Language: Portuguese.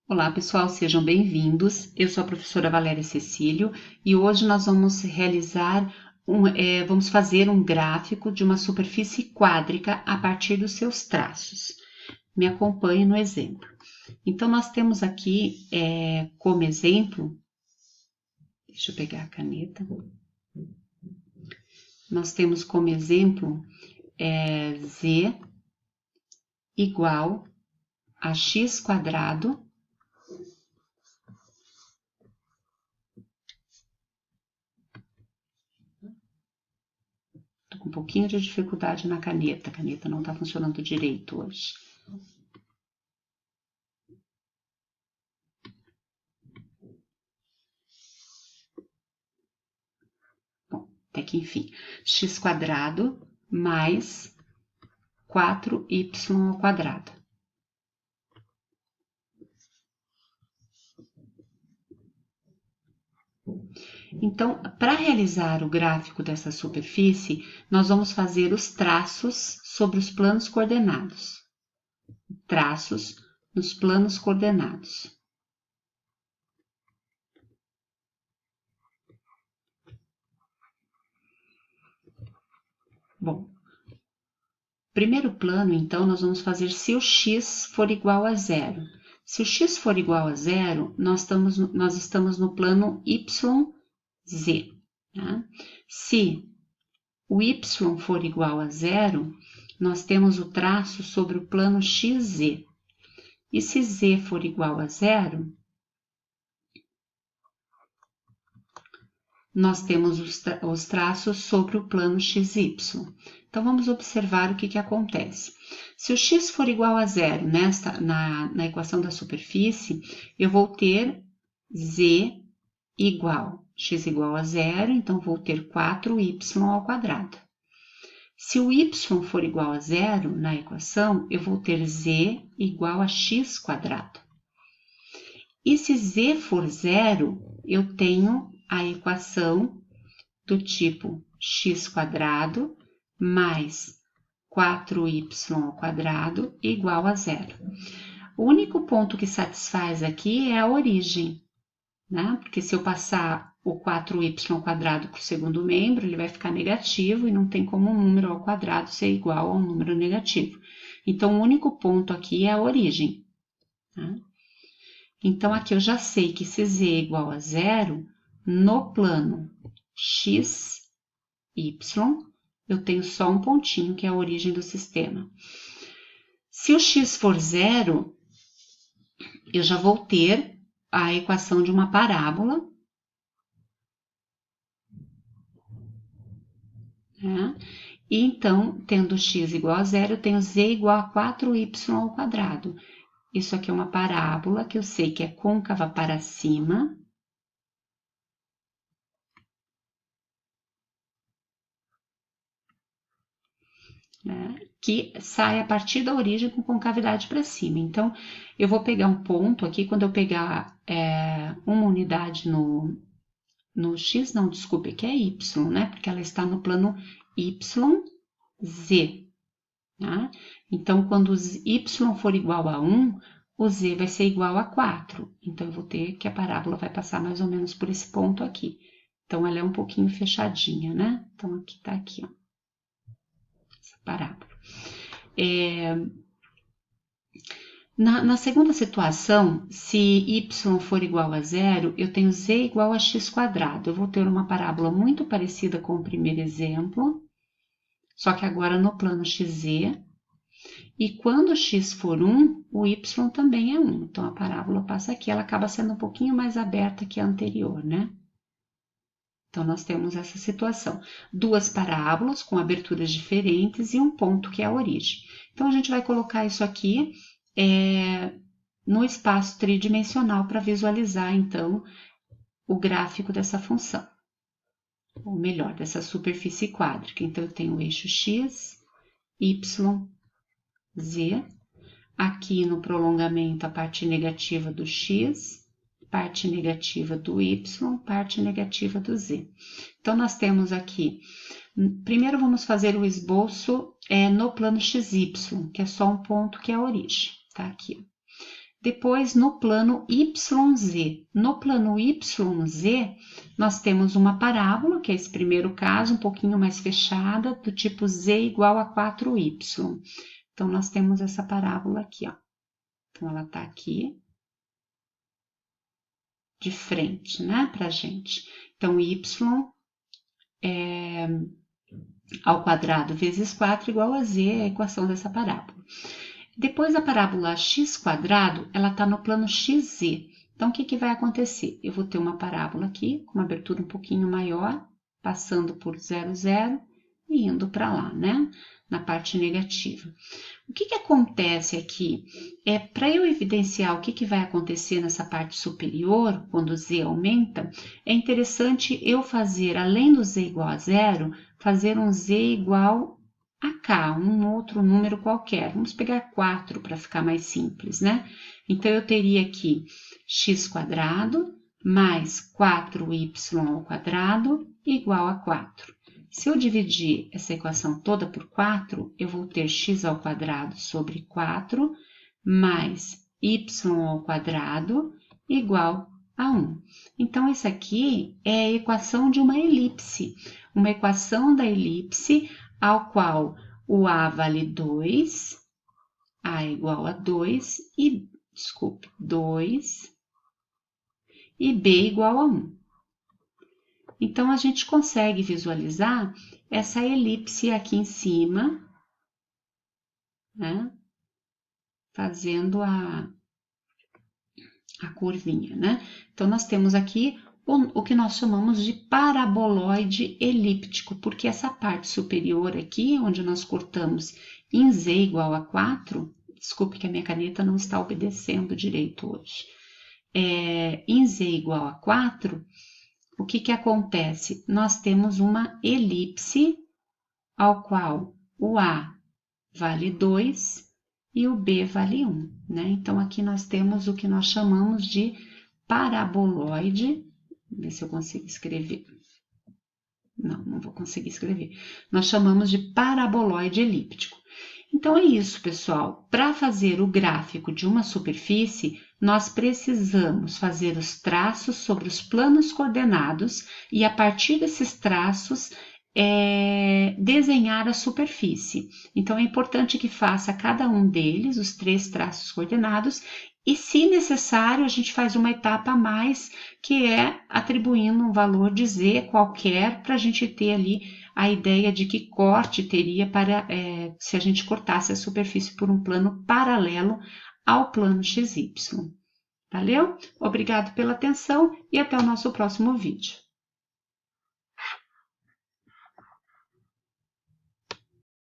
Olá pessoal, sejam bem-vindos. Eu sou a professora Valéria Cecílio e hoje nós vamos vamos fazer um gráfico de uma superfície quádrica a partir dos seus traços. Me acompanhe no exemplo. Então nós temos aqui como exemplo, deixa eu pegar a caneta. Nós temos como exemplo z igual a x quadrado com um pouquinho de dificuldade na caneta. A caneta não está funcionando direito hoje. Bom, até que enfim. X quadrado mais 4y ao quadrado. Então, para realizar o gráfico dessa superfície, nós vamos fazer os traços sobre os planos coordenados. Traços nos planos coordenados. Bom, primeiro plano, então, nós vamos fazer se o x for igual a zero. Se o x for igual a zero, nós estamos no plano YZ. Tá? Se o y for igual a zero, nós temos o traço sobre o plano XZ. E se z for igual a zero, nós temos os traços sobre o plano XY. Então, vamos observar o que acontece. Se o x for igual a zero na equação da superfície, eu vou ter z igual, x igual a zero, então vou ter 4y ao quadrado. Se o y for igual a zero na equação, eu vou ter z igual a x quadrado. E se z for zero, eu tenho a equação do tipo x quadrado mais 4y ao quadrado igual a zero. O único ponto que satisfaz aqui é a origem, né? Porque se eu passar o 4y ao quadrado para o segundo membro, ele vai ficar negativo e não tem como um número ao quadrado ser igual a um número negativo. Então, o único ponto aqui é a origem. Tá? Então, aqui eu já sei que se z é igual a zero, no plano x, y, eu tenho só um pontinho, que é a origem do sistema. Se o x for zero, eu já vou ter a equação de uma parábola. Né? E então, tendo x igual a zero, eu tenho z igual a 4y ao quadrado. Isso aqui é uma parábola que eu sei que é côncava para cima. Né, que sai a partir da origem com concavidade para cima. Então, eu vou pegar um ponto aqui, quando eu pegar uma unidade no x, não, desculpe, que é y, né? Porque ela está no plano YZ. Tá? Então, quando o y for igual a 1, o z vai ser igual a 4. Então, eu vou ter que a parábola vai passar mais ou menos por esse ponto aqui. Então, ela é um pouquinho fechadinha, né? Então, aqui tá aqui, ó. Essa parábola. Na segunda situação, se y for igual a zero, eu tenho z igual a x quadrado. Eu vou ter uma parábola muito parecida com o primeiro exemplo, só que agora no plano xz. E quando x for 1, o y também é 1. Então, a parábola passa aqui, ela acaba sendo um pouquinho mais aberta que a anterior, né? Então, nós temos essa situação. Duas parábolas com aberturas diferentes e um ponto que é a origem. Então, a gente vai colocar isso aqui no espaço tridimensional para visualizar, então, o gráfico dessa função. Ou melhor, dessa superfície quádrica. Então, eu tenho o eixo x, y, z. Aqui no prolongamento, a parte negativa do x, parte negativa do y, parte negativa do z. Então, nós temos aqui, primeiro vamos fazer o esboço no plano xy, que é só um ponto que é a origem, tá aqui. Depois, no plano YZ. No plano YZ, nós temos uma parábola, que é esse primeiro caso, um pouquinho mais fechada, do tipo Z igual a 4Y. Então, nós temos essa parábola aqui, ó. Então, ela tá aqui de frente, né, pra gente. Então, Y ao quadrado vezes 4 igual a Z, é a equação dessa parábola. Depois a parábola x quadrado, ela está no plano xz. Então, o que vai acontecer? Eu vou ter uma parábola aqui, com uma abertura um pouquinho maior, passando por 0, 0 e indo para lá, né? Na parte negativa. O que acontece aqui? Para eu evidenciar o que vai acontecer nessa parte superior, quando z aumenta, é interessante eu fazer, além do z igual a 0, fazer um z igual a k, um outro número qualquer. Vamos pegar 4 para ficar mais simples, né? Então, eu teria aqui x quadrado mais 4y ao quadrado igual a 4. Se eu dividir essa equação toda por 4, eu vou ter x ao quadrado sobre 4 mais y ao quadrado igual a 1. Então, essa aqui é a equação de uma elipse. Uma equação da elipse ao qual o A vale 2, A é igual a 2 e, 2 e B igual a 1. Então, a gente consegue visualizar essa elipse aqui em cima, né? Fazendo a curvinha, né? Então, nós temos aqui o que nós chamamos de paraboloide elíptico, porque essa parte superior aqui, onde nós cortamos em z igual a 4, desculpe que a minha caneta não está obedecendo direito hoje, em z igual a 4, o que acontece? Nós temos uma elipse ao qual o A vale 2 e o B vale 1, né? Então, aqui nós temos o que nós chamamos de paraboloide. Vamos ver se eu consigo escrever. Não vou conseguir escrever. Nós chamamos de paraboloide elíptico. Então, é isso, pessoal. Para fazer o gráfico de uma superfície, nós precisamos fazer os traços sobre os planos coordenados e, a partir desses traços, desenhar a superfície. Então, é importante que faça cada um deles, os 3 traços coordenados, e, se necessário, a gente faz uma etapa a mais, que é atribuindo um valor de z qualquer, para a gente ter ali a ideia de que corte teria se a gente cortasse a superfície por um plano paralelo ao plano XY. Valeu? Obrigado pela atenção e até o nosso próximo vídeo.